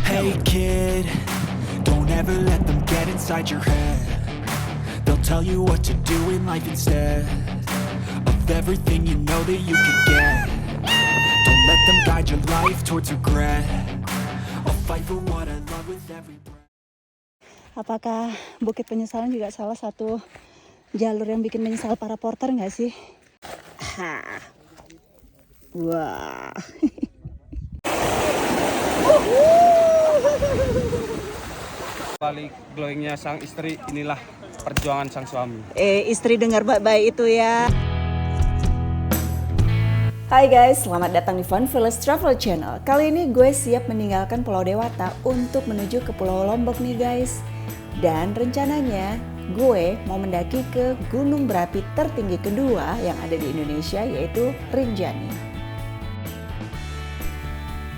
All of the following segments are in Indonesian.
Hey kid, don't ever let them get inside your head. They'll tell you what to do in life instead of everything you know that you could get. Don't let them guide your life towards regret. I'll fight for what I love with every breath. Apakah Bukit Penyesalan juga salah satu jalur yang bikin menyesal para porter nggak sih? Wah. Balik glowingnya sang istri, inilah perjuangan sang suami. Istri dengar baik-baik itu ya. Hai guys, selamat datang di Fun Village Travel Channel. Kali ini gue siap meninggalkan Pulau Dewata untuk menuju ke Pulau Lombok nih guys. Dan rencananya gue mau mendaki ke gunung berapi tertinggi kedua yang ada di Indonesia, yaitu Rinjani.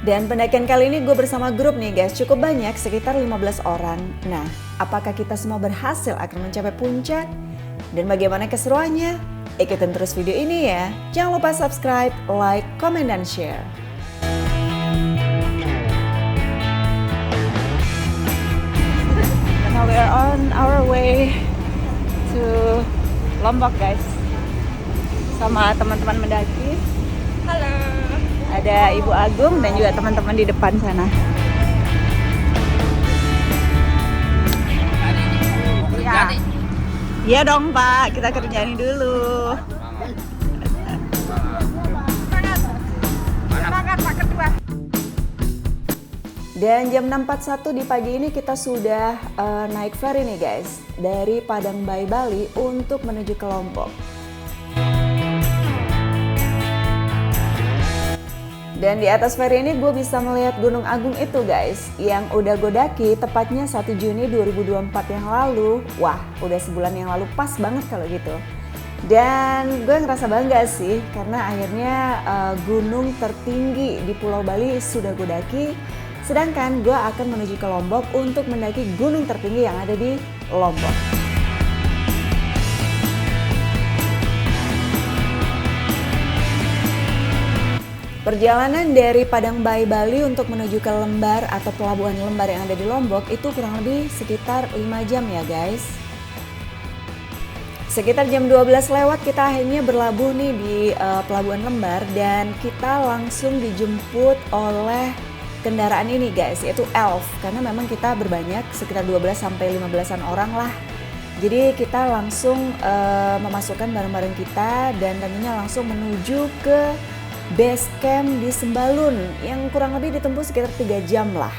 Dan pendakian kali ini gue bersama grup nih guys, cukup banyak, sekitar 15 orang. Nah, apakah kita semua berhasil akan mencapai puncak? Dan bagaimana keseruannya? Ikutin terus video ini ya. Jangan lupa subscribe, like, comment, dan share. Now we are on our way to Lombok guys. Sama teman-teman mendaki. Halo. Ada Ibu Agung dan juga teman-teman di depan sana. Ya. Iya dong Pak, kita kerjain dulu. Semangat Pak Ketua. Dan jam 6.41 di pagi ini kita sudah naik ferry nih guys, dari Padang Bayi Bali untuk menuju ke Lombok. Dan di atas ferry ini gue bisa melihat Gunung Agung itu guys, yang udah gue daki tepatnya 1 Juni 2024 yang lalu. Wah, udah sebulan yang lalu, pas banget kalau gitu. Dan gue ngerasa bangga sih, karena akhirnya gunung tertinggi di Pulau Bali sudah gue daki. Sedangkan gue akan menuju ke Lombok untuk mendaki gunung tertinggi yang ada di Lombok. Perjalanan dari Padang Bayi Bali untuk menuju ke Lembar atau Pelabuhan Lembar yang ada di Lombok itu kurang lebih sekitar 5 jam ya guys. Sekitar jam 12 lewat kita akhirnya berlabuh nih di Pelabuhan Lembar dan kita langsung dijemput oleh kendaraan ini guys, yaitu Elf, karena memang kita berbanyak sekitar 12-15an orang lah. Jadi kita langsung memasukkan barang-barang kita dan tentunya langsung menuju ke base camp di Sembalun yang kurang lebih ditempuh sekitar 3 jam lah.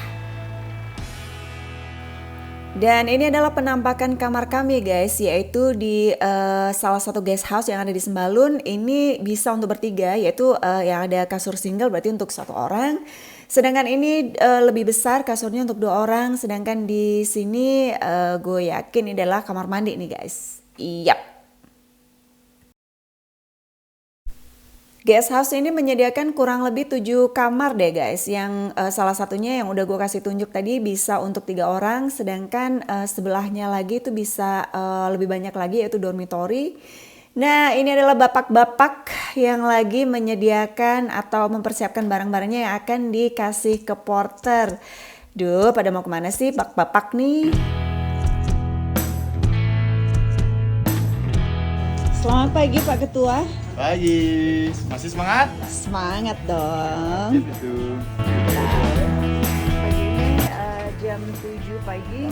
Dan ini adalah penampakan kamar kami guys, yaitu di salah satu guest house yang ada di Sembalun. Ini bisa untuk bertiga, yaitu yang ada kasur single berarti untuk 1 orang. Sedangkan ini lebih besar, kasurnya untuk 2 orang. Sedangkan di sini gue yakin ini adalah kamar mandi nih guys. Yap. Guest house ini menyediakan kurang lebih 7 kamar deh guys, yang salah satunya yang udah gue kasih tunjuk tadi bisa untuk 3 orang, sedangkan sebelahnya lagi itu bisa lebih banyak lagi, yaitu dormitory. Nah, ini adalah bapak-bapak yang lagi menyediakan atau mempersiapkan barang-barangnya yang akan dikasih ke porter. Duh, pada mau kemana sih bapak-bapak nih? Selamat pagi Pak Ketua. Pagi, masih semangat? Semangat dong. Gitu. Pagi ini jam 7 pagi,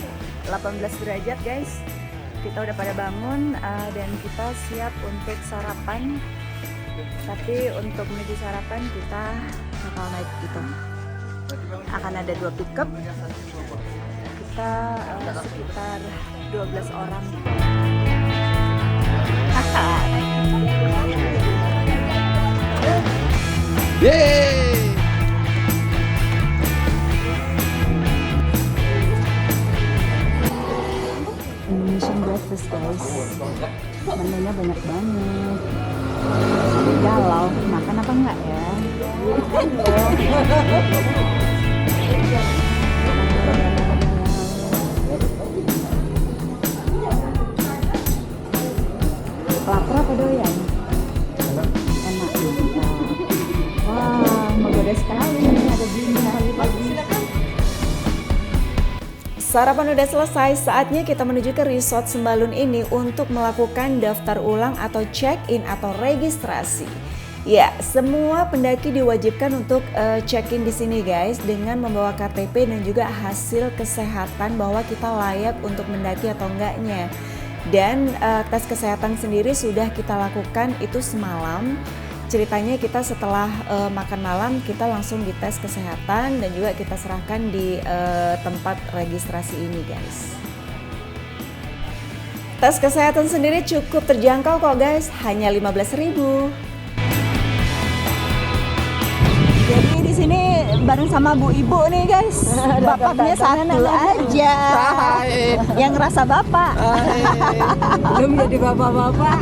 18 derajat guys. Kita udah pada bangun dan kita siap untuk sarapan. Tapi untuk menuju sarapan kita bakal naik gitu. Akan ada 2 pickup. Kita sekitar 12 orang. Yeay! Indonesian breakfast guys, menunya banyak banget. Jadi galau, makan apa enggak ya? Lapar apa doyan? Enak. Wah, menggoda sekali. Ada bumbu lagi. Sarapan udah selesai, saatnya kita menuju ke resort Sembalun ini untuk melakukan daftar ulang atau check-in atau registrasi. Ya, semua pendaki diwajibkan untuk check-in di sini guys dengan membawa KTP dan juga hasil kesehatan bahwa kita layak untuk mendaki atau enggaknya. Dan tes kesehatan sendiri sudah kita lakukan itu semalam. Ceritanya kita setelah makan malam kita langsung dites kesehatan dan juga kita serahkan di tempat registrasi ini guys. Tes kesehatan sendiri cukup terjangkau kok guys, hanya 15.000. Jadi di sini bareng sama Bu Ibu nih guys. Bapaknya satu aja. Yang ngerasa bapak. Belum jadi bapak-bapak.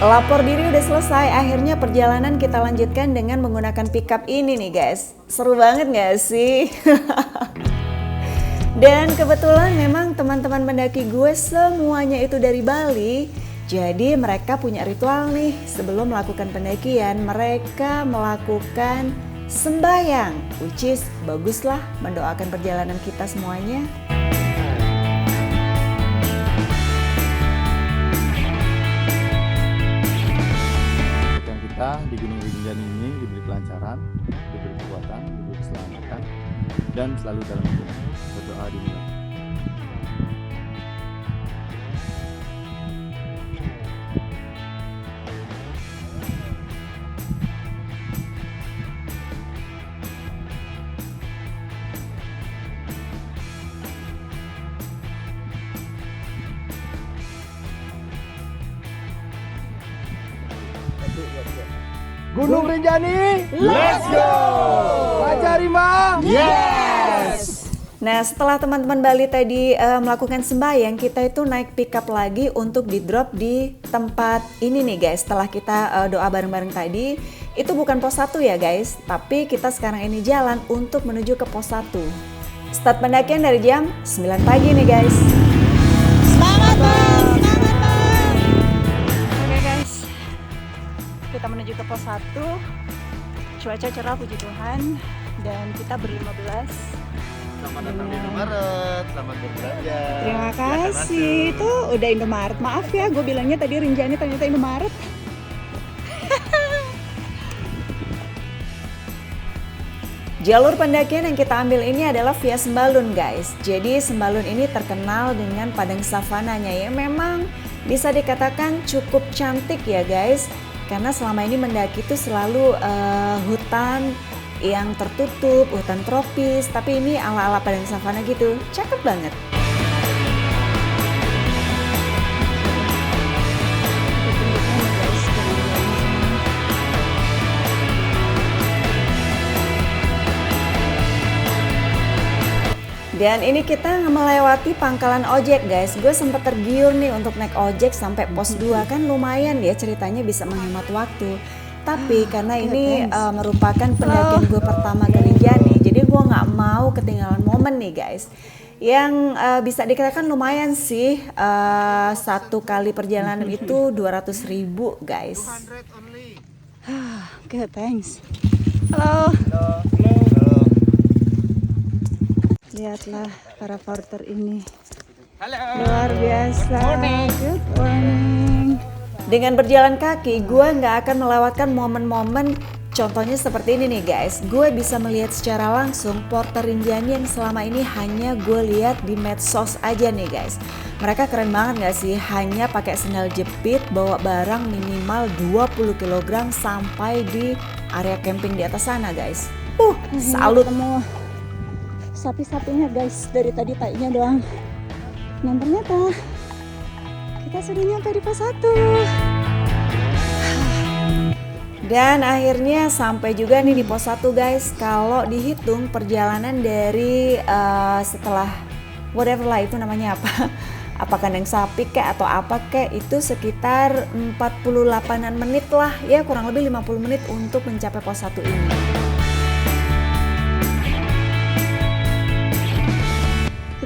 Lapor diri udah selesai, akhirnya perjalanan kita lanjutkan dengan menggunakan pickup ini nih guys. Seru banget gak sih? Dan kebetulan memang teman-teman pendaki gue semuanya itu dari Bali. Jadi mereka punya ritual nih, sebelum melakukan pendakian mereka melakukan sembahyang. Which is baguslah mendoakan perjalanan kita semuanya. Kita di Gunung Rinjani ini diberi kelancaran, diberi kekuatan, diberi keselamatan, dan selalu dalam hubungan. Berdoa dimulai. Gunung Rinjani, let's go! Raja Rima, yes! Nah setelah teman-teman Bali tadi melakukan sembahyang, kita itu naik pickup lagi untuk di drop di tempat ini nih guys. Setelah kita doa bareng-bareng tadi, itu bukan pos 1 ya guys, tapi kita sekarang ini jalan untuk menuju ke pos 1. Start pendakian dari jam 9 pagi nih guys. Semangat bang, semangat bang. Oke guys, kita menuju ke pos 1. Cuaca cerah puji Tuhan dan kita ber-15. Selamat datang di Indomaret, selamat berbelanja. Terima kasih. Itu udah Indomaret. Maaf ya, gue bilangnya tadi Rinjani ternyata Indomaret. Jalur pendakian yang kita ambil ini adalah via Sembalun guys. Jadi Sembalun ini terkenal dengan padang savananya yang memang bisa dikatakan cukup cantik ya guys. Karena selama ini mendaki itu selalu hutan yang tertutup, hutan tropis, tapi ini ala-ala padang savana gitu. Cakep banget. Dan ini kita melewati pangkalan ojek guys. Gue sempat tergiur nih untuk naik ojek sampai pos 2, kan lumayan ya ceritanya bisa menghemat waktu. Tapi karena ini merupakan pendakian gue pertama ke Rinjani, jadi gue nggak mau ketinggalan momen nih guys. Yang bisa dikatakan lumayan sih, satu kali perjalanan itu 200.000 guys. Oke, thanks. Halo. Lihatlah para porter ini. Halo. Luar biasa. Good morning. Dengan berjalan kaki, gue nggak akan melewatkan momen-momen contohnya seperti ini nih guys. Gue bisa melihat secara langsung porter Rinjani yang selama ini hanya gue lihat di medsos aja nih guys. Mereka keren banget gak sih? Hanya pakai sendal jepit, bawa barang minimal 20 kg sampai di area camping di atas sana guys. Salut. Ketemu sapi-sapinya guys, dari tadi tainya doang. Dan ternyata kita sudah nyampe di pos 1. Dan akhirnya sampai juga nih di pos 1 guys. Kalau dihitung perjalanan dari setelah whatever lah itu namanya apa, apa kandang sapi kek atau apa kek, itu sekitar 48an menit lah ya, kurang lebih 50 menit untuk mencapai pos 1 ini.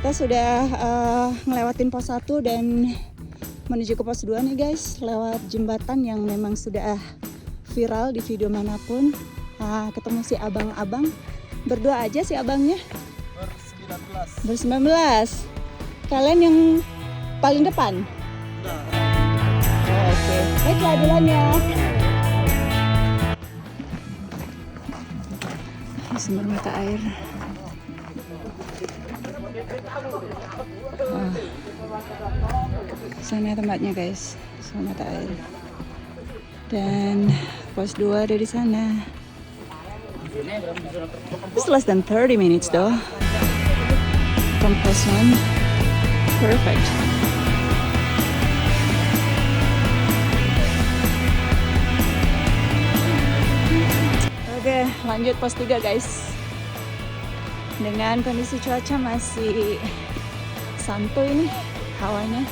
Kita sudah ngelewatin pos 1 dan menuju ke pos 2 nih guys, lewat jembatan yang memang sudah viral di video manapun. Ketemu si abang-abang, berdua aja si abangnya. Ber-19. Kalian yang paling depan? Oke, baiklah dulunya. Sumber mata air. Sana tempatnya guys, sumber mata air. Dan pos 2 ada di sana. It's less than 30 minutes though. From pos 1. Perfect. Oke, lanjut pos 3 guys. Dengan kondisi cuaca masih santuy nih hawanya.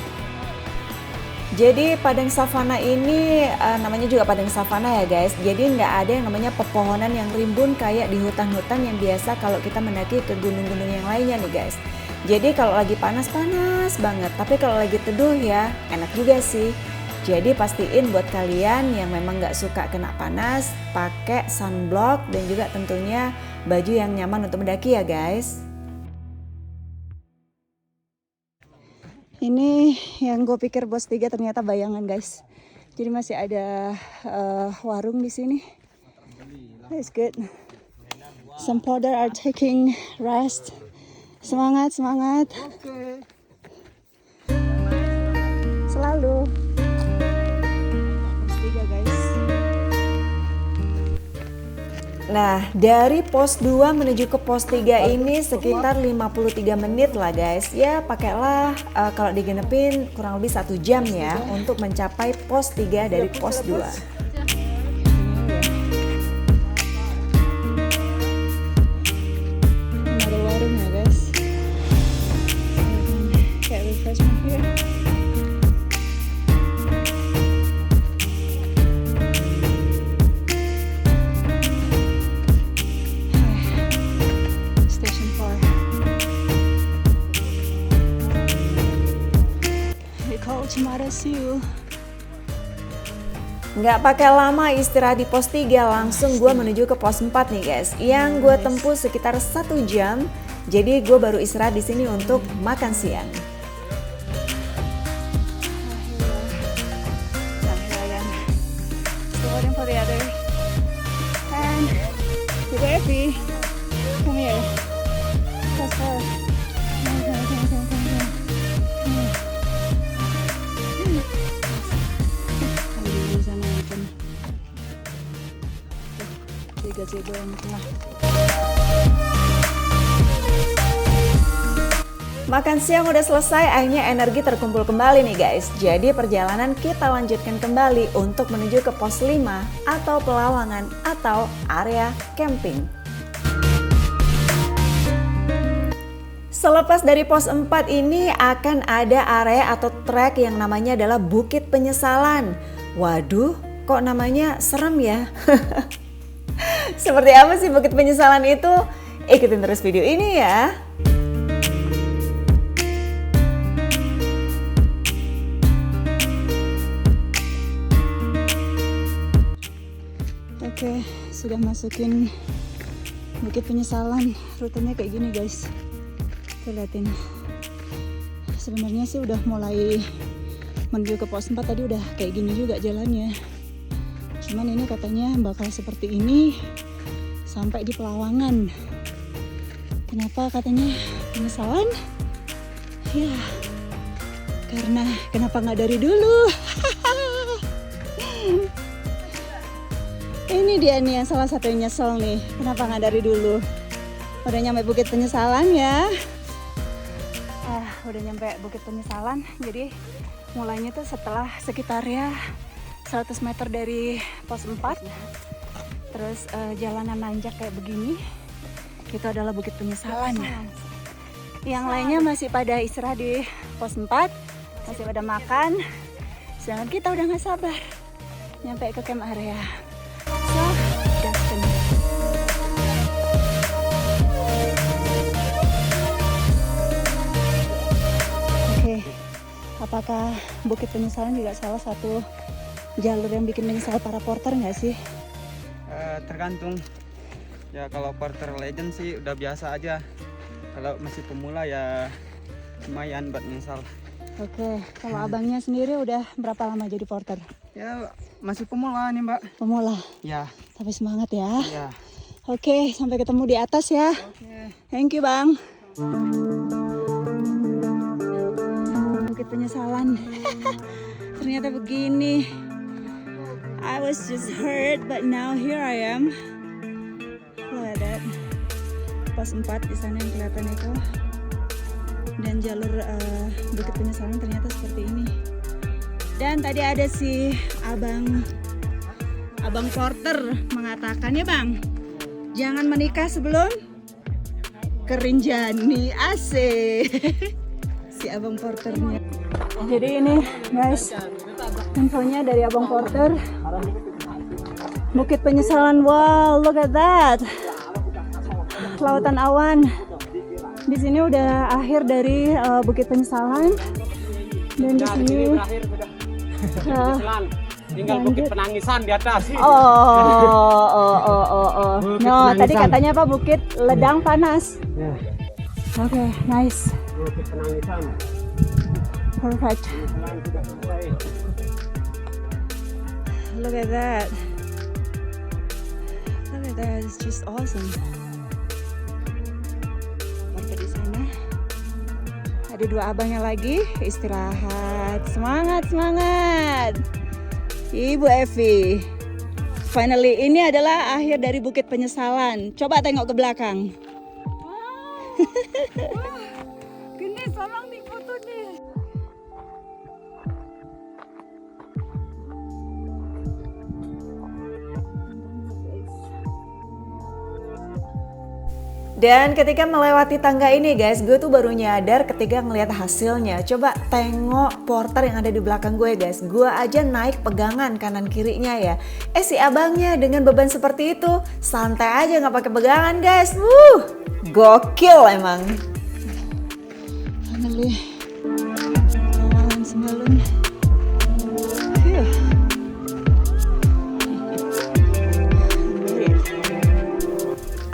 Jadi padang savana ini namanya juga padang savana ya guys. Jadi nggak ada yang namanya pepohonan yang rimbun kayak di hutan-hutan yang biasa kalau kita mendaki ke gunung-gunung yang lainnya nih guys. Jadi kalau lagi panas banget, tapi kalau lagi teduh ya enak juga sih. Jadi pastiin buat kalian yang memang nggak suka kena panas, pakai sunblock dan juga tentunya baju yang nyaman untuk mendaki ya guys. Ini yang gue pikir pos 3 ternyata bayangan guys. Jadi masih ada warung di sini. That's good. Some porter are taking rest. Semangat. Selalu. Pos 3 guys. Nah, dari pos 2 menuju ke pos 3 ini sekitar 53 menit lah guys. Ya pakailah kalau digenepin kurang lebih 1 jam ya untuk mencapai pos 3 dari pos 2. Ada warung ya guys. Kayak refreshment here. Station 4. We call Cimara Siu. Nggak pakai lama istirahat di pos 3, langsung gue menuju ke pos 4 nih guys. Yang gue tempuh sekitar 1 jam. Jadi gue baru istirahat di sini untuk makan siang. Still waiting for the other. And Ibu Evi, come here. Let's go. Come. Di sana kan. 3 cedok yang tengah. Makan siang udah selesai, akhirnya energi terkumpul kembali nih guys. Jadi perjalanan kita lanjutkan kembali untuk menuju ke pos 5 atau Pelawangan atau area camping. Selepas dari pos 4 ini akan ada area atau trek yang namanya adalah Bukit Penyesalan. Waduh, kok namanya serem ya? Seperti apa sih Bukit Penyesalan itu? Ikutin terus video ini ya. Oke, sudah masukin Bukit Penyesalan. Rutenya kayak gini guys. Kita liatin. Sebenarnya sih udah mulai menuju ke pos 4 tadi udah kayak gini juga jalannya. Cuman ini katanya bakal seperti ini sampai di Pelawangan. Kenapa katanya penyesalan? Ya, karena kenapa nggak dari dulu? Ini dia nih yang salah satu yang nyesel nih. Kenapa nggak dari dulu? Udah nyampe Bukit Penyesalan ya. Udah nyampe Bukit Penyesalan. Jadi mulainya tuh setelah sekitar ya 100 meter dari pos 4. Terus jalanan nanjak kayak begini. Itu adalah Bukit Penyesalan. Yang lainnya masih pada istirahat di pos 4. Masih pada makan. Sedangkan kita udah nggak sabar nyampe ke camp area. So, gaskan. Apakah Bukit Penyesalan juga salah satu jalur yang bikin menyesal para porter nggak sih? Tergantung. Ya kalau porter legend sih udah biasa aja. Kalau masih pemula ya lumayan buat menyesal. Oke, kalau abangnya sendiri udah berapa lama jadi porter? Ya masih pemula nih Mbak. Pemula, Ya. tapi semangat ya. Ya. Oke, sampai ketemu di atas ya. Oke. Thank you bang. Bukit Penyesalan. Ternyata begini. I was just hurt, but now here I am. Look at that. Pos 4 di sana yang kelihatan itu. Dan jalur Bukit Penyesalan ternyata seperti ini. Dan tadi ada si abang porter mengatakan, ya bang, jangan menikah sebelum kerinjani. Asik. Si abang porternya. Jadi ini guys, infonya dari abang porter. Bukit Penyesalan, wow, look at that. Lautan awan. Di sini udah akhir dari Bukit Penyesalan. Dan di sini tinggal Bukit Penangisan di atas. No, tadi katanya apa? Bukit Ledang Panas. Oke, nice. Bukit Penangisan. Perfect. Look at that. Look at that. It's just awesome. Warga di sana. Ada 2 abangnya lagi istirahat. Semangat, semangat. Ibu Evi. Finally, ini adalah akhir dari Bukit Penyesalan. Coba tengok ke belakang. Gini, tolong nih foto nih. Dan ketika melewati tangga ini guys, gue tuh baru nyadar ketika ngelihat hasilnya. Coba tengok porter yang ada di belakang gue guys. Gue aja naik pegangan kanan kirinya ya. Si abangnya dengan beban seperti itu santai aja nggak pakai pegangan guys. Gokil emang. Finally, lawan Sembalun.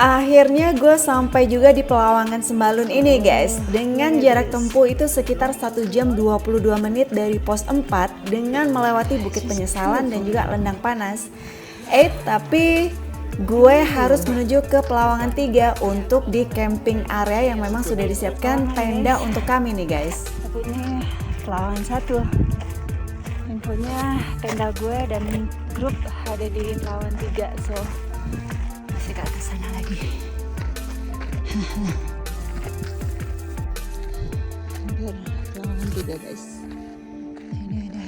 Akhirnya gue sampai juga di Pelawangan Sembalun ini guys. Dengan jarak tempuh itu sekitar 1 jam 22 menit dari pos 4 dengan melewati Bukit Penyesalan dan juga Lendang Panas. Tapi gue harus menuju ke Pelawangan 3 untuk di camping area yang memang sudah disiapkan tenda untuk kami nih guys. Tapi ini Pelawangan 1. Infonya tenda gue dan grup ada di Pelawangan 3. So masih ke atas sana lagi. Hampir Pelawangan 3 guys. Ini ada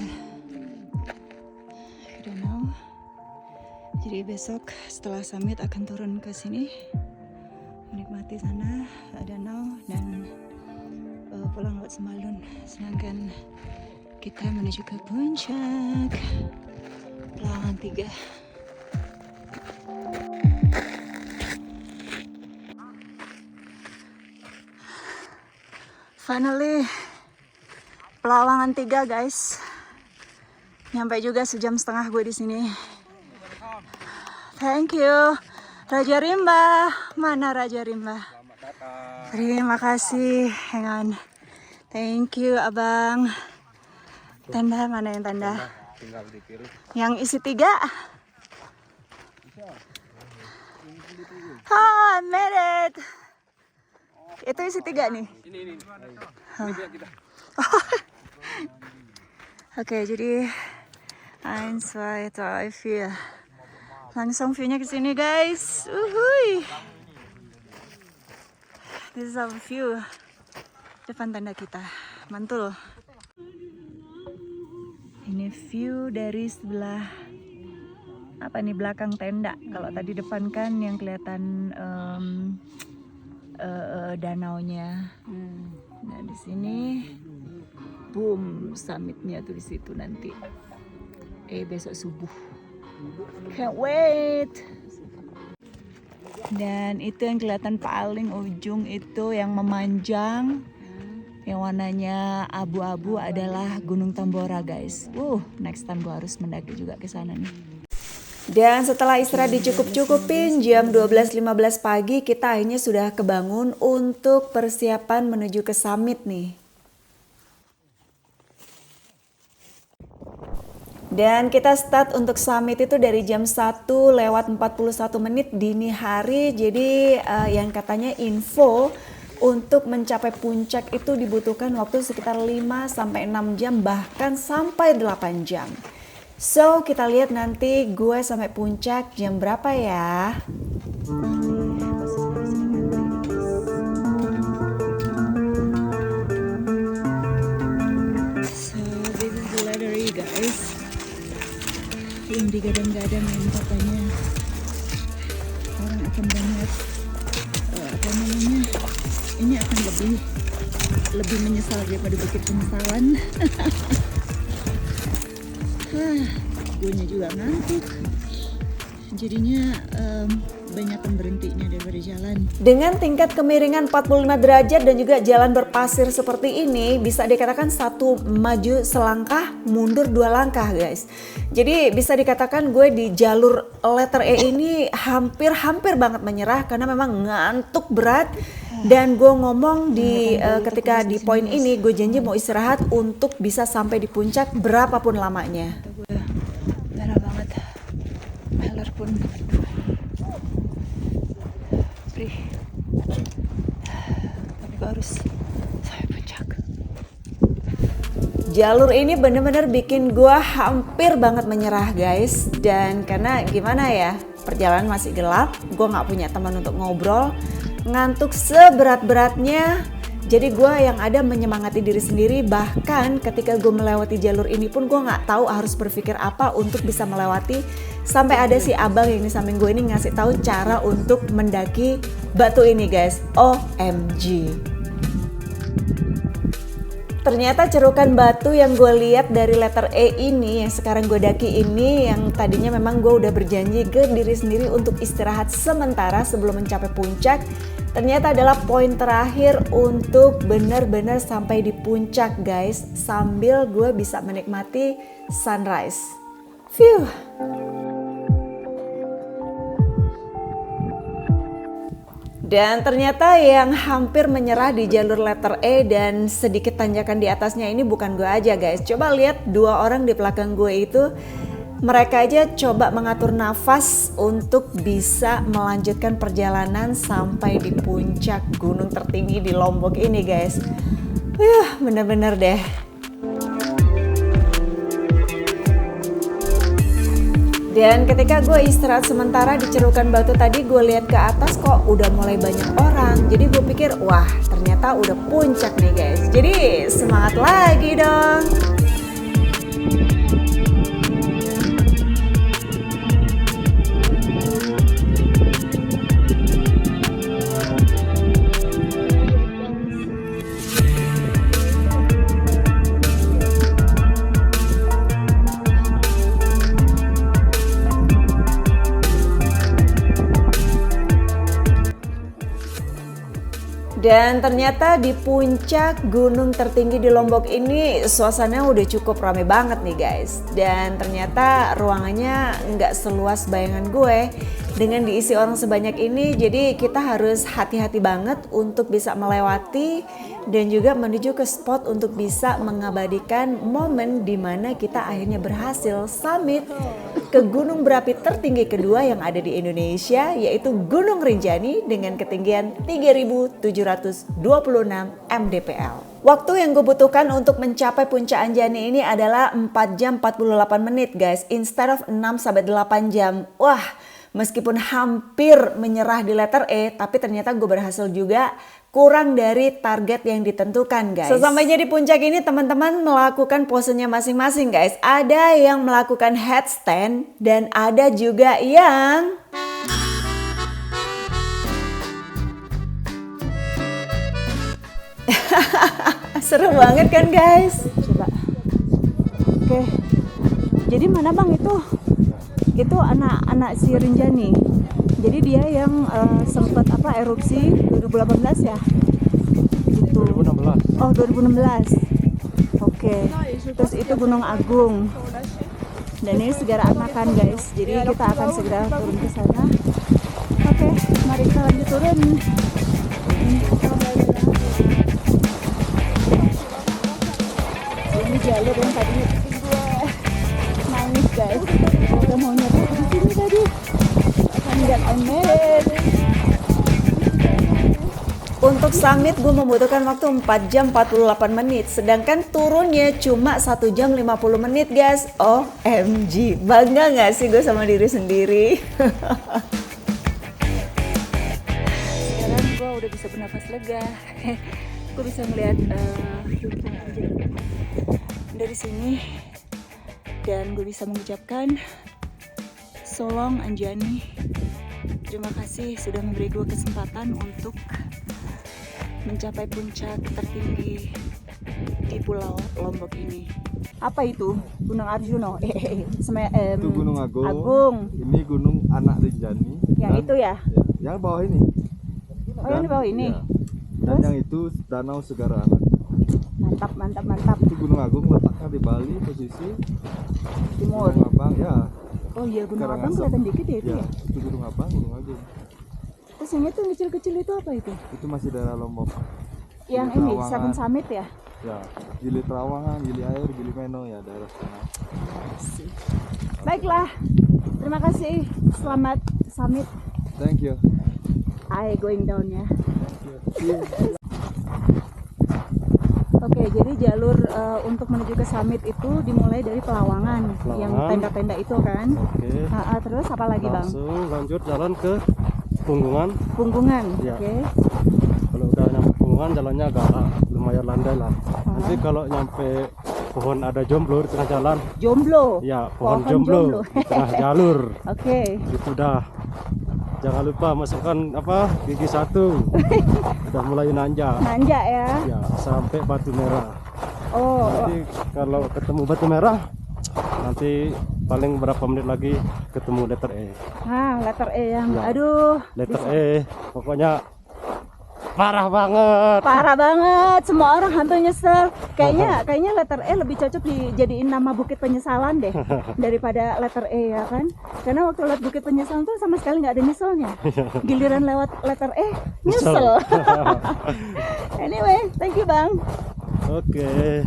danau. Jadi besok setelah summit akan turun ke sini menikmati sana danau dan pulang lewat Sembalun. Sedangkan kita menuju ke puncak Pelawangan 3. Finally, Pelawangan 3 guys. Nyampe juga 1,5 jam gue di sini. Thank you. Raja Rimba. Mana Raja Rimba? Terima kasih. Hang on. Thank you abang. Tenda mana yang tenda? Tinggal di kiri. Yang isi 3. I made it. Itu isi 3 nih. Ini. Oke, jadi 1, 2, 3, 4. Langsung view-nya ke sini, guys. Uhuy. This is our view. Depan tenda kita. Mantul. Ini view dari sebelah apa nih, belakang tenda. Kalau tadi depan kan yang kelihatan danaunya. Nah, di sini boom, summitnya tuh di situ nanti. Besok subuh. Can't wait. Dan itu yang kelihatan paling ujung itu yang memanjang Yang warnanya abu-abu adalah Gunung Tambora guys. Next time gue harus mendaki juga ke sana nih. Dan setelah istirahat dicukup-cukupin, jam 12.15 pagi kita akhirnya sudah kebangun untuk persiapan menuju ke summit nih. Dan kita start untuk summit itu dari jam 1:41 menit dini hari. Jadi yang katanya info untuk mencapai puncak itu dibutuhkan waktu sekitar 5-6 jam, bahkan sampai 8 jam. So, kita lihat nanti gue sampai puncak jam berapa ya. So, this is the lottery guys. Yang digadang-gadang yang katanya orang akan banyak ini akan lebih menyesal daripada Bukit Penyesalan. Guanya juga ngantuk, jadinya banyak berhentinya daripada jalan. Dengan tingkat kemiringan 45 derajat dan juga jalan berpasir seperti ini, bisa dikatakan satu maju selangkah, mundur 2 langkah guys. Jadi bisa dikatakan gue di jalur letter E ini hampir banget menyerah karena memang ngantuk berat. Dan gue ngomong di ketika di poin ini gue janji mau istirahat untuk bisa sampai di puncak berapapun lamanya. Gue merah banget, meler pun perih, tapi gue harus sampai puncak. Jalur ini bener-bener bikin gue hampir banget menyerah guys. Dan karena gimana ya, perjalanan masih gelap, gue gak punya teman untuk ngobrol, ngantuk seberat-beratnya. Jadi gue yang ada menyemangati diri sendiri. Bahkan ketika gue melewati jalur ini pun gue gak tahu harus berpikir apa untuk bisa melewati. Sampai ada si abang yang di samping gue ini ngasih tahu cara untuk mendaki batu ini guys. OMG. Ternyata cerukan batu yang gue lihat dari letter E ini, yang sekarang gue daki ini, yang tadinya memang gue udah berjanji ke diri sendiri untuk istirahat sementara sebelum mencapai puncak, ternyata adalah poin terakhir untuk benar-benar sampai di puncak guys, sambil gue bisa menikmati sunrise. Phew. Dan ternyata yang hampir menyerah di jalur letter E dan sedikit tanjakan di atasnya ini bukan gue aja guys. Coba lihat 2 orang di belakang gue itu, mereka aja coba mengatur nafas untuk bisa melanjutkan perjalanan sampai di puncak gunung tertinggi di Lombok ini guys. Bener-bener deh. Dan ketika gue istirahat sementara di cerukan batu tadi, gue lihat ke atas kok udah mulai banyak orang. Jadi gue pikir, wah ternyata udah puncak nih guys. Jadi semangat lagi dong. Dan ternyata di puncak gunung tertinggi di Lombok ini suasananya udah cukup rame banget nih guys. Dan ternyata ruangannya nggak seluas bayangan gue. Dengan diisi orang sebanyak ini, jadi kita harus hati-hati banget untuk bisa melewati dan juga menuju ke spot untuk bisa mengabadikan momen di mana kita akhirnya berhasil summit ke gunung berapi tertinggi kedua yang ada di Indonesia, yaitu Gunung Rinjani dengan ketinggian 3.726 mdpl. Waktu yang gue butuhkan untuk mencapai puncak Anjani ini adalah 4 jam 48 menit guys, instead of 6-8 jam. Wah, meskipun hampir menyerah di letter E, tapi ternyata gue berhasil juga kurang dari target yang ditentukan guys. Sesampainya di puncak ini teman-teman melakukan posenya masing-masing guys. Ada yang melakukan headstand dan ada juga yang seru banget kan guys. Coba. Oke. Jadi mana bang itu? Itu anak-anak si Rinjani. Jadi dia yang sempat erupsi 2018 ya. Gitu. 2016. Oh, 2016. Oke. Terus itu Gunung Agung. Dan ini Segara Anakan, guys. Jadi kita akan segera turun ke sana. Oke, mari kita lanjut turun. Ini jalur yang tadinya bikin gue nangis, guys. Kita mau nyerah di sini tadi. Nggak amin. Untuk summit gue membutuhkan waktu 4 jam 48 menit, sedangkan turunnya cuma 1 jam 50 menit guys. OMG, bangga gak sih gue sama diri sendiri? Sekarang gue udah bisa bernafas lega. Gue bisa ngeliat puncak Anjani dari sini. Dan gue bisa mengucapkan So long Anjani. Terima kasih sudah memberi gue kesempatan untuk mencapai puncak tertinggi di Pulau Lombok ini. Apa itu? Gunung Arjuno? Itu Gunung Agung. Agung. Ini Gunung Anak Rinjani. Yang Dan- itu ya? Yang bawah ini. Oh, yang di bawah ini? Ya. Dan Terus? yang itu Danau Segara Anak. Mantap, mantap, mantap. Itu Gunung Agung letaknya di Bali, posisi Timur. Gunung Abang, ya. Oh iya, Gunung Abang Karangasem. kelihatan dikit ya itu Ya, ya? itu Gunung Abang, Gunung Agung. Terus yang itu yang kecil-kecil itu apa itu? Itu masih daerah Lombok. Yang Gili ini, Trawangan. Seven Summit ya? Ya, Gili Trawangan, Gili Air, Gili Meno ya daerah sana. Baiklah, terima kasih. Selamat summit. Thank you. I going down ya. Oke, jadi jalur untuk menuju ke summit itu dimulai dari Pelawangan, yang tenda-tenda itu kan. Oke. Terus apa lagi bang? Langsung lanjut jalan ke Punggungan. Punggungan. Iya. Oke. Kalau udah nyampe Punggungan jalannya agak lumayan landai lah. Nanti kalau nyampe pohon ada jomblo di tengah jalan, Jomblo. ya Pohon pohon, jomblo. jomblo di tengah jalur. Oke. Itu dah. Jangan lupa masukkan gigi 1. Udah mulai nanjak. Nanjak ya. Ya, sampai Batu Merah. Oh. Nanti kalau ketemu Batu Merah, nanti paling berapa menit lagi ketemu letter E. Letter E yang, Ya. aduh, Letter E, pokoknya parah banget. parah banget. Semua orang hampir nyesel. Kayaknya letter E lebih cocok dijadiin nama Bukit Penyesalan deh daripada letter E ya kan. Karena waktu lewat Bukit Penyesalan tuh sama sekali nggak ada nyeselnya. Giliran lewat letter E nyesel. Anyway, thank you bang. Oke.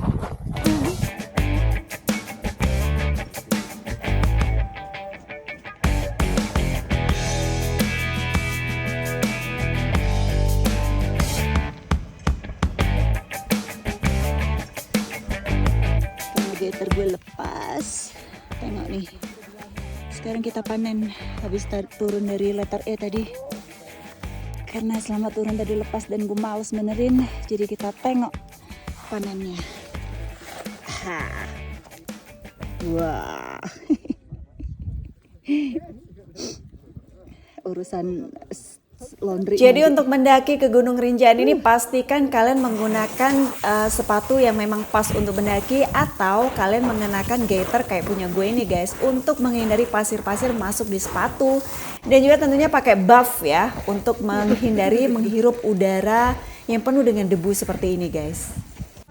Gator gue lepas. Tengok nih. Sekarang kita panen habis turun dari letter E tadi. Karena selama turun tadi lepas dan gue males benerin, jadi kita tengok panennya. Wah. Urusan laundry. Jadi untuk mendaki ke Gunung Rinjani ini pastikan kalian menggunakan sepatu yang memang pas untuk mendaki, atau kalian mengenakan gaiter kayak punya gue ini guys, untuk menghindari pasir-pasir masuk di sepatu. Dan juga tentunya pakai buff ya, untuk menghindari menghirup udara yang penuh dengan debu seperti ini guys.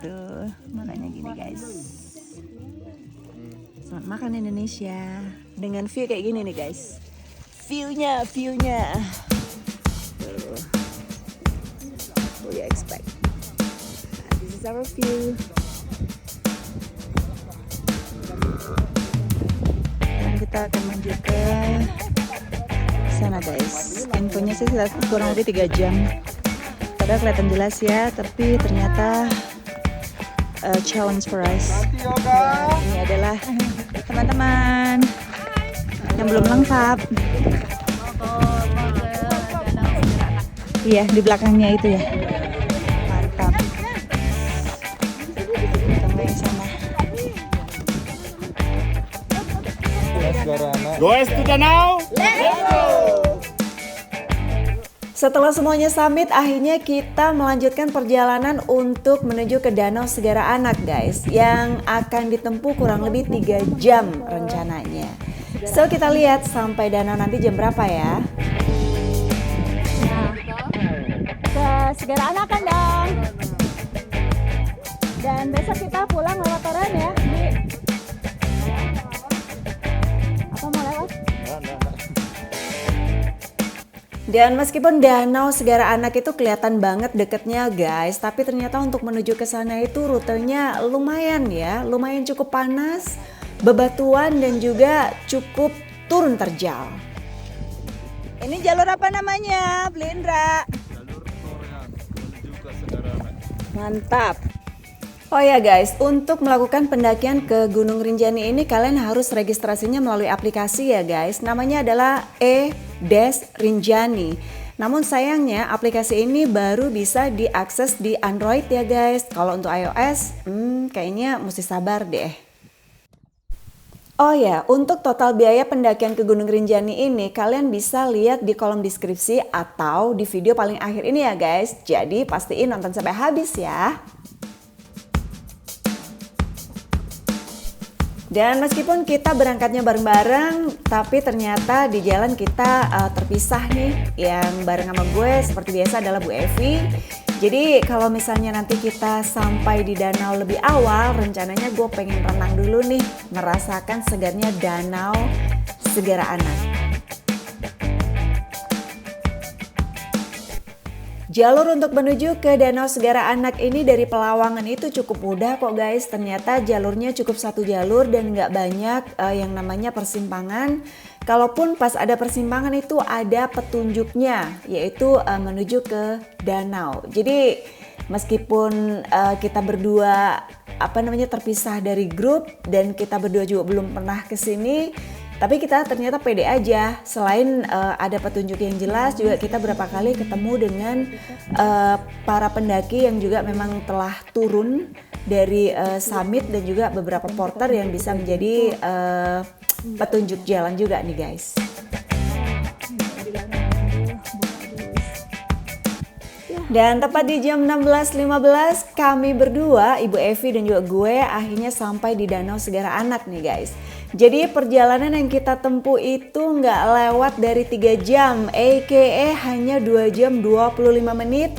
Tuh, makanya gini guys. Selamat makan Indonesia. Dengan view kayak gini nih guys. View-nya. What do you expect? This is our view. Dan kita akan menuju ke sana guys. Infonya sih sudah kurang lebih 3 jam. Padahal kelihatan jelas ya, tapi ternyata challenge for us. Ya, ini adalah teman-teman yang belum lengkap. Iya, di belakangnya itu ya. Mantap. Kita yang sana. Setelah semuanya summit, akhirnya kita melanjutkan perjalanan untuk menuju ke Danau Segara Anak guys, yang akan ditempuh kurang lebih 3 jam rencananya. So kita lihat sampai danau nanti jam berapa ya. Ke Segara Anak kan dong. Dan besok kita pulang lewat Toren ya, Bi. Apa mau lewat? Dan meskipun Danau Segara Anak itu kelihatan banget deketnya guys, tapi ternyata untuk menuju ke sana itu rutenya lumayan ya, lumayan cukup panas, bebatuan dan juga cukup turun terjal. Ini jalur apa namanya, Blindra? Jalur Torean menuju ke Segara Anak. Mantap. Oh ya guys, untuk melakukan pendakian ke Gunung Rinjani ini kalian harus registrasinya melalui aplikasi ya guys. Namanya adalah E-Rinjani. Namun sayangnya aplikasi ini baru bisa diakses di Android ya guys. Kalau untuk iOS, kayaknya mesti sabar deh. Oh ya, untuk total biaya pendakian ke Gunung Rinjani ini kalian bisa lihat di kolom deskripsi atau di video paling akhir ini ya guys. Jadi pastiin nonton sampai habis ya. Dan meskipun kita berangkatnya bareng-bareng, tapi ternyata di jalan kita terpisah nih. Yang bareng sama gue seperti biasa adalah Bu Evi. Jadi kalau misalnya nanti kita sampai di danau lebih awal, rencananya gue pengen renang dulu nih, merasakan segarnya Danau Segara Anak. Jalur untuk menuju ke Danau Segara Anak ini dari Pelawangan itu cukup mudah kok guys. Ternyata jalurnya cukup satu jalur dan nggak banyak yang namanya persimpangan. Kalaupun pas ada persimpangan itu ada petunjuknya, yaitu menuju ke danau. Jadi meskipun kita berdua terpisah dari grup dan kita berdua juga belum pernah kesini, tapi kita ternyata pede aja. Selain ada petunjuk yang jelas, juga kita berapa kali ketemu dengan para pendaki yang juga memang telah turun dari summit dan juga beberapa porter yang bisa menjadi petunjuk jalan juga nih guys. Dan tepat di jam 16.15 kami berdua, Ibu Evi dan juga gue akhirnya sampai di Danau Segara Anak nih guys. Jadi perjalanan yang kita tempuh itu nggak lewat dari 3 jam, aka hanya 2 jam 25 menit.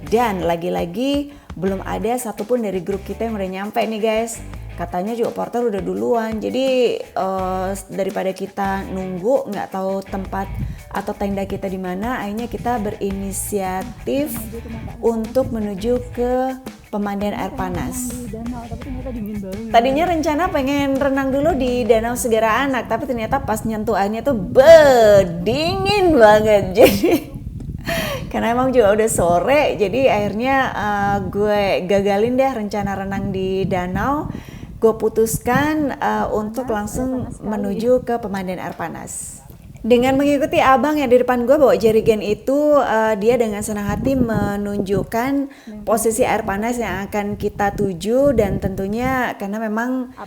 Dan lagi-lagi belum ada satupun dari grup kita yang udah nyampe nih guys. Katanya juga porter udah duluan, jadi daripada kita nunggu nggak tahu tempat atau tenda kita di mana, akhirnya kita berinisiatif untuk menuju ke pemandian air panas. Tadinya rencana pengen renang dulu di Danau Segara Anak, tapi ternyata pas nyentuh airnya tuh dingin banget. Jadi karena emang juga udah sore, jadi akhirnya gue gagalin deh rencana renang di danau. Gue putuskan untuk langsung menuju ke pemandian air panas. Dengan mengikuti abang yang di depan gue bawa jerigen itu, dia dengan senang hati menunjukkan posisi air panas yang akan kita tuju. Dan tentunya karena memang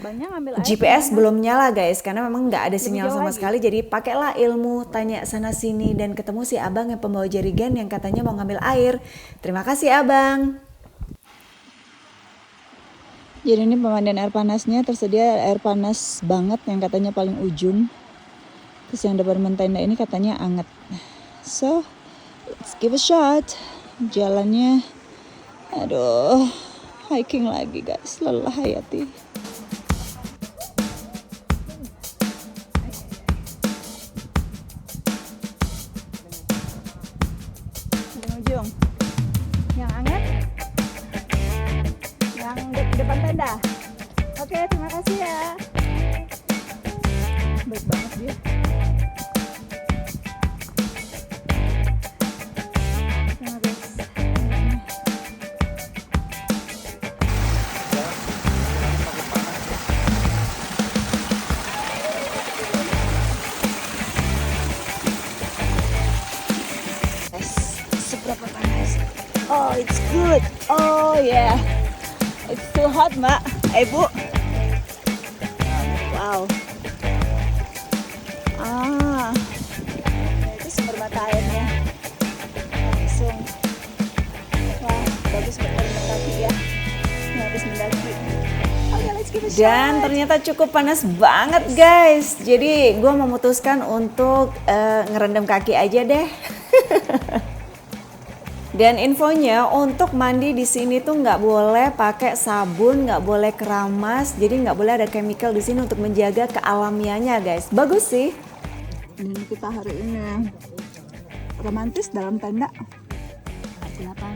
GPS belum nyala guys, karena memang nggak ada sinyal sama sekali. Jadi pakailah ilmu tanya sana sini dan ketemu si abang yang pembawa jerigen yang katanya mau ngambil air. Terima kasih abang. Jadi ini pemandian air panasnya, tersedia air panas banget yang katanya paling ujung. Terus yang depan tenda ini katanya anget. So, let's give a shot. Jalannya, aduh, hiking lagi guys, lelah hayati. Ujung, yang anget. Yang depan tenda. Oke, terima kasih ya. Baik banget dia. Terima kasih. Seberapa panas? Oh, it's good. Oh yeah. It's too hot, Mbak. Bu. Wow. Itu sumber mata airnya. Langsung. Wah, bagus buat mendaki ya. Ini habis mendaki. Okay, let's give a shot. Dan ternyata cukup panas banget guys. Jadi gue memutuskan untuk ngerendam kaki aja deh. Dan infonya untuk mandi di sini tuh nggak boleh pakai sabun, nggak boleh keramas, jadi nggak boleh ada chemical di sini untuk menjaga kealamiannya guys. Bagus sih. Ini kita hari ini romantis dalam tenda. Silakan.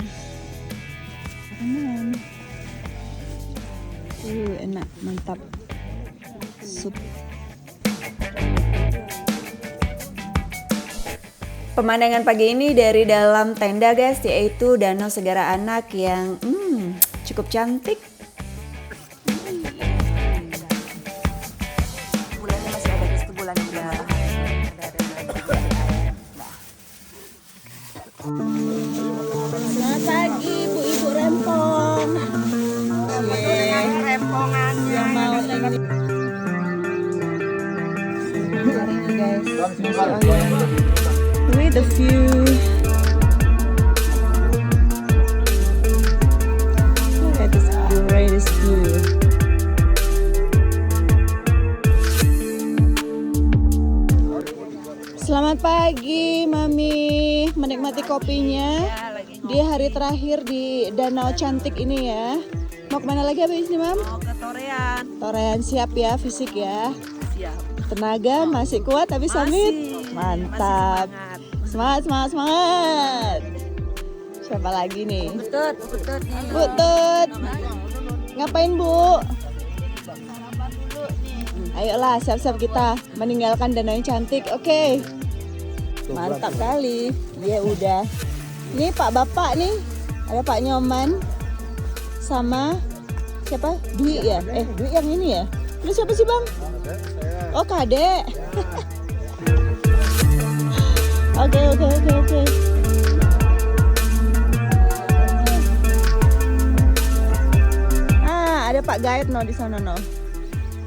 Enak, mantap. Sup. Pemandangan pagi ini dari dalam tenda guys, yaitu Danau Segara Anak yang cukup cantik. Bulannya masih ada di situ, bulan udah. Selamat pagi ibu-ibu rempong. Rempongan yang mau lagi. Hari ini guys, with the view. Look at this greatest view. Selamat pagi Mami, menikmati kopinya di hari terakhir di danau cantik ini ya. Mau kemana lagi habis ini Mam? Mau ke Torean. Torean, siap ya fisik ya. Siap. Tenaga masih kuat tapi summit mantap. Semangat, semangat, semangat. Siapa lagi nih? Butut nih. Butut. Ngapain Bu? Ayolah, siap-siap kita meninggalkan danau yang cantik. Oke. Mantap kali. Ya udah. Ini Pak Bapak nih. Ada Pak Nyoman. Sama siapa? Dwi ya? Dwi yang ini ya? Lu siapa sih Bang? Oh Kadek. Oke. Ada Pak Guide di sana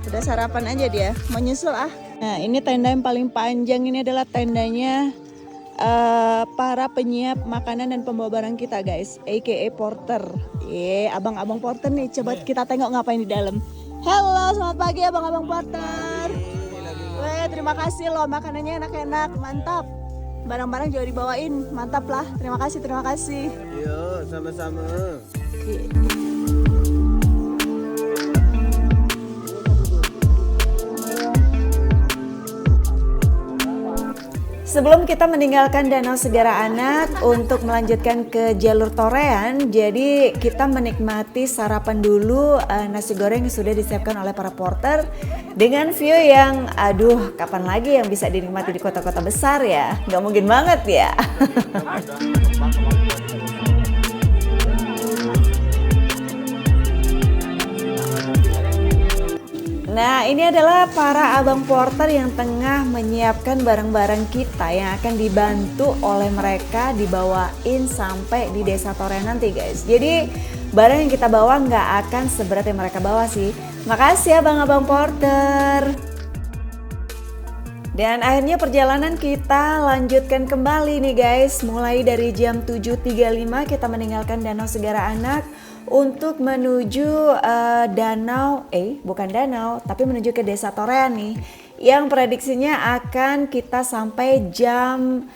Udah sarapan aja dia, mau nyusul ah. Nah, ini tenda yang paling panjang, ini adalah tendanya para penyiap makanan dan pembawa barang kita guys, aka porter. Abang-abang porter nih, coba kita tengok ngapain di dalam. Halo, selamat pagi abang-abang porter. Weh, terima kasih loh, makanannya enak-enak, mantap. Barang-barang juga dibawain, mantap lah. Terima kasih. Yuk, sama-sama. Sebelum kita meninggalkan Danau Segara Anak untuk melanjutkan ke jalur Torean, jadi kita menikmati sarapan dulu nasi goreng yang sudah disiapkan oleh para porter dengan view yang aduh kapan lagi yang bisa dinikmati di kota-kota besar ya, nggak mungkin banget ya. Nah, ini adalah para abang porter yang tengah menyiapkan barang-barang kita yang akan dibantu oleh mereka dibawain sampai di desa Torean nanti guys. Jadi barang yang kita bawa nggak akan seberat yang mereka bawa sih. Makasih abang-abang porter. Dan akhirnya perjalanan kita lanjutkan kembali nih guys. Mulai dari jam 7.35 kita meninggalkan Danau Segara Anak untuk menuju bukan danau, tapi menuju ke desa Torean nih, yang prediksinya akan kita sampai jam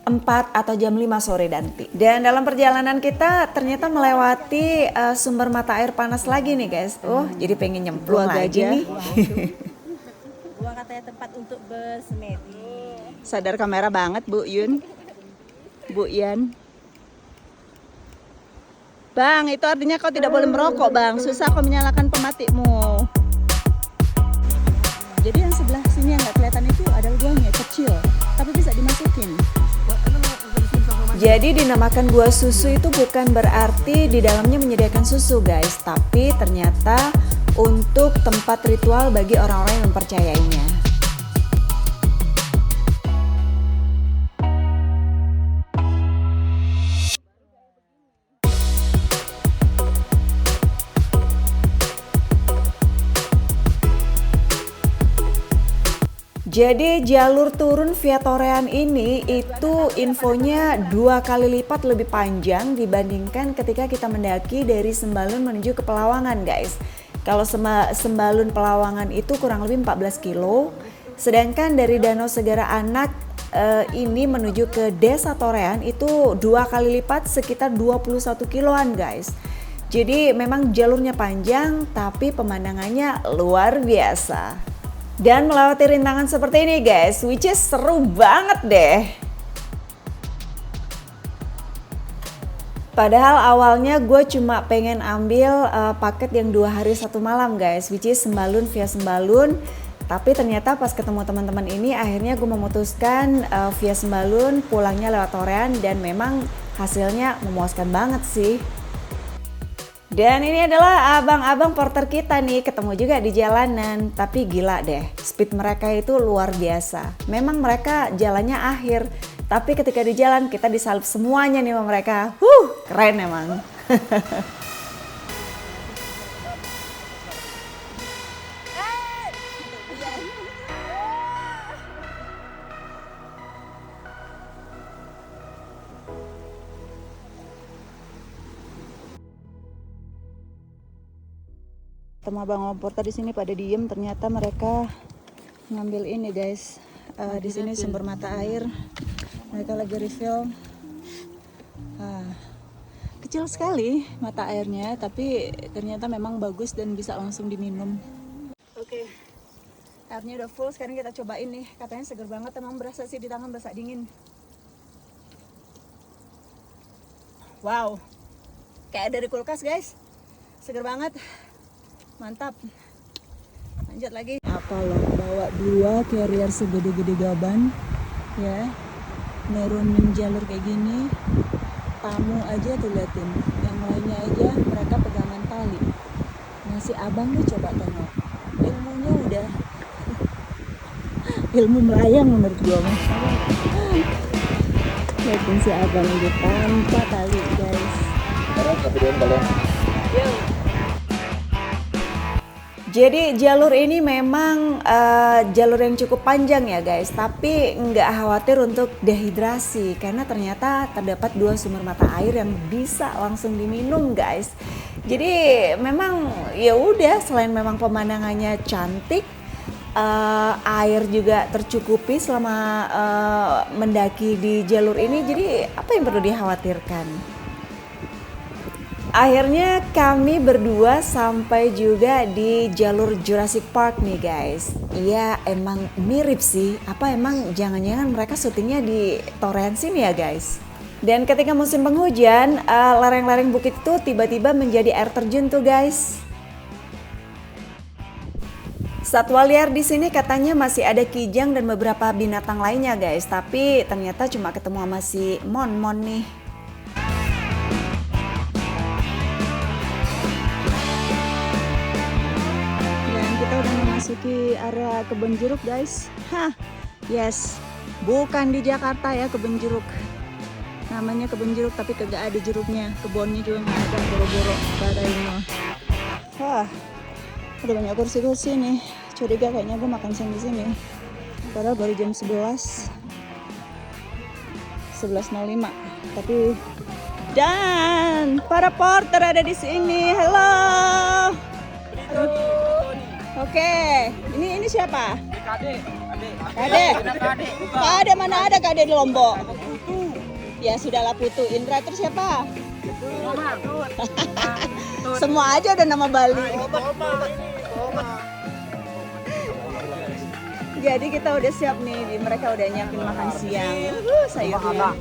4 atau jam 5 sore nanti. Dan dalam perjalanan kita ternyata melewati sumber mata air panas lagi nih guys. Jadi pengen nyemplung lagi nih. Gua katanya tempat untuk bersemedi. Sadar kamera banget Bu Yun. Bu Yan. Bang, itu artinya kau tidak boleh merokok bang, susah kau menyalakan pematimu. Jadi yang sebelah sini yang nggak kelihatan itu adalah guanya, kecil, tapi bisa dimasukin. Jadi dinamakan gua susu itu bukan berarti di dalamnya menyediakan susu guys, tapi ternyata untuk tempat ritual bagi orang-orang yang mempercayainya. Jadi jalur turun via Torean ini itu infonya 2 kali lipat lebih panjang dibandingkan ketika kita mendaki dari Sembalun menuju ke Pelawangan guys. Kalau Sembalun Pelawangan itu kurang lebih 14 kilo, sedangkan dari Danau Segara Anak ini menuju ke Desa Torean itu 2 kali lipat sekitar 21 kiloan guys. Jadi memang jalurnya panjang tapi pemandangannya luar biasa. Dan melewati rintangan seperti ini guys, which is seru banget deh. Padahal awalnya gue cuma pengen ambil paket yang 2 hari 1 malam guys, which is Sembalun via Sembalun. Tapi ternyata pas ketemu teman-teman ini akhirnya gue memutuskan via Sembalun pulangnya lewat Torean dan memang hasilnya memuaskan banget sih. Dan ini adalah abang-abang porter kita nih, ketemu juga di jalanan. Tapi gila deh, speed mereka itu luar biasa. Memang mereka jalannya akhir, tapi ketika di jalan kita disalip semuanya nih sama mereka. Keren emang. Ketemu abang porter di sini pada diem, ternyata mereka ngambil ini guys. Di sini sumber mata air. Mereka lagi refill. Kecil sekali mata airnya, tapi ternyata memang bagus dan bisa langsung diminum. Oke, airnya udah full. Sekarang kita cobain nih. Katanya seger banget, emang berasa sih di tangan, berasa dingin. Wow, kayak dari kulkas guys. Seger banget. Mantap. Lanjut lagi. Apa loh, bawa 2 carrier segede-gede gaban ya, nurunin jalur kayak gini. Tamu aja tuh liatin, yang lainnya aja mereka pegangan tali. Nah si abang nih coba tengok, ilmunya udah ilmu melayang menurut gua mah. Liatin si abang udah tanpa tali guys. Jadi jalur ini memang jalur yang cukup panjang ya guys, tapi nggak khawatir untuk dehidrasi karena ternyata terdapat 2 sumber mata air yang bisa langsung diminum guys. Jadi memang ya udah, selain memang pemandangannya cantik, air juga tercukupi selama mendaki di jalur ini. Jadi apa yang perlu dikhawatirkan? Akhirnya kami berdua sampai juga di jalur Jurassic Park nih guys. Iya emang mirip sih, apa emang jangan-jangan mereka syutingnya di Torean sini ya guys. Dan ketika musim penghujan, lereng-lereng bukit itu tiba-tiba menjadi air terjun tuh guys. Satwa liar di sini katanya masih ada kijang dan beberapa binatang lainnya guys, tapi ternyata cuma ketemu sama si Mon nih. Memasuki area kebun jeruk guys. Yes, bukan di Jakarta ya kebun jeruk. Namanya kebun jeruk tapi kagak ada jeruknya. Kebunnya juga nggak ada, boro-boro pada ini. Ada banyak kursi-kursi nih. Curiga kayaknya gue makan siang di sini. Padahal baru jam 11:05. Tapi dan para porter ada di sini. Halo. Oke, ini siapa? Kade mana ada Kade di Lombok? Ya sudahlah Putu. Indra, terus siapa? Semua aja ada nama Bali. Jadi kita udah siap nih, mereka udah nyiapin makan siang. Sayurnya.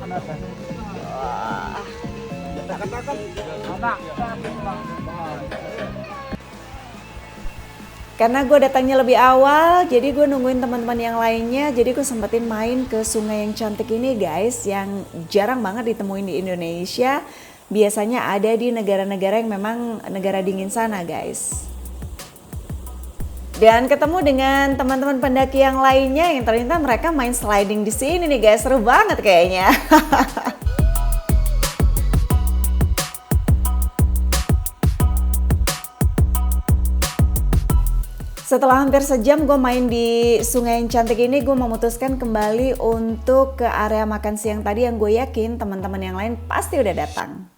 Karena gue datangnya lebih awal, jadi gue nungguin teman-teman yang lainnya. Jadi gue sempetin main ke sungai yang cantik ini guys, yang jarang banget ditemuin di Indonesia. Biasanya ada di negara-negara yang memang negara dingin sana guys. Dan ketemu dengan teman-teman pendaki yang lainnya yang ternyata mereka main sliding di sini nih guys, seru banget kayaknya. Setelah hampir sejam gue main di sungai yang cantik ini, gue memutuskan kembali untuk ke area makan siang tadi yang gue yakin teman-teman yang lain pasti udah datang.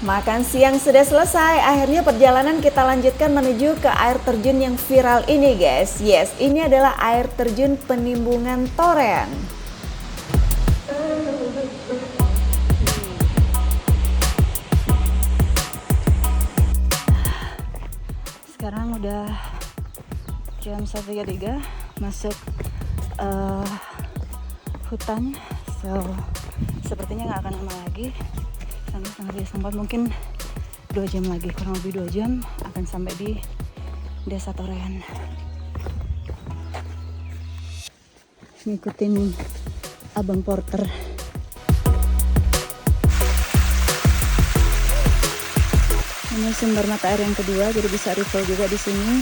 Makan siang sudah selesai, akhirnya perjalanan kita lanjutkan menuju ke air terjun yang viral ini guys. Yes, ini adalah air terjun Penimbunan Torean. Sekarang udah jam 1.33, masuk hutan. So, sepertinya nggak akan lama lagi. Sampai mungkin 2 jam lagi, kurang lebih 2 jam akan sampai di Desa Torean. Ngikutin abang porter. Ini sumber mata air yang kedua, jadi bisa refill juga di sini.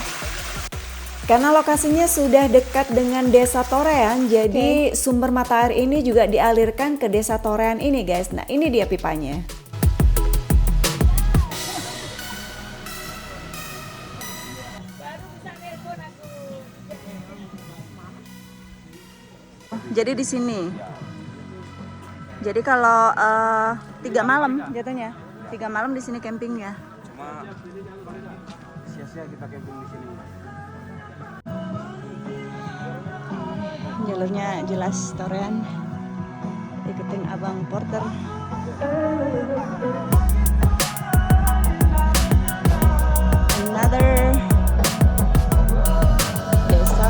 Karena lokasinya sudah dekat dengan Desa Torean, jadi sumber mata air ini juga dialirkan ke Desa Torean ini guys. Nah, ini dia pipanya. Jadi di sini. Jadi kalau 3 malam jatuhnya, 3 malam di sini campingnya. Cuma sia-sia kita camping di sini. Jalurnya jelas Torean. Ikutin abang porter. Another desa.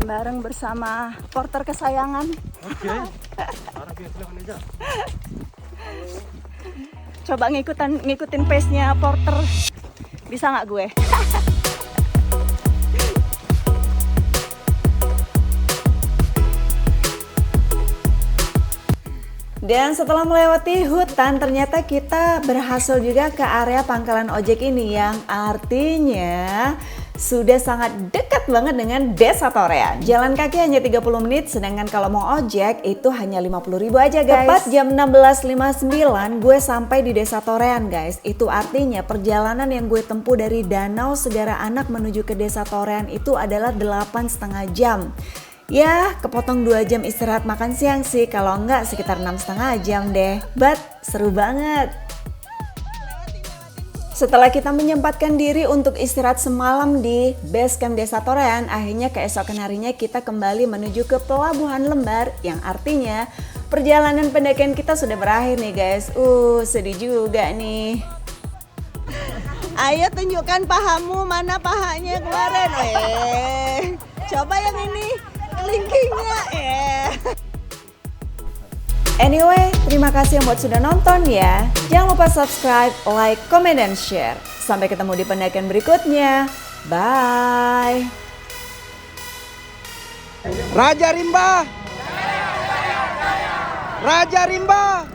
Bareng bersama porter kesayangan. Coba ngikutin pace-nya porter. Bisa nggak gue? Dan setelah melewati hutan, ternyata kita berhasil juga ke area pangkalan ojek ini yang artinya sudah sangat dekat banget dengan Desa Torean. Jalan kaki hanya 30 menit, sedangkan kalau mau ojek itu hanya 50.000 aja guys. Tepat jam 16.59 gue sampai di Desa Torean guys. Itu artinya perjalanan yang gue tempuh dari Danau Segara Anak menuju ke Desa Torean itu adalah 8,5 jam. Ya, kepotong 2 jam istirahat makan siang sih, kalau enggak sekitar 6,5 jam deh. But seru banget. Setelah kita menyempatkan diri untuk istirahat semalam di base camp Desa Torean, akhirnya keesokan harinya kita kembali menuju ke Pelabuhan Lembar, yang artinya perjalanan pendakian kita sudah berakhir nih guys. Sedih juga nih. Ayo tunjukkan pahamu, mana pahanya kemarin. Coba yang ini, kelingkingnya. Anyway, terima kasih yang buat sudah nonton ya. Jangan lupa subscribe, like, comment, dan share. Sampai ketemu di pendakian berikutnya. Bye. Raja Rimba. Raja Rimba.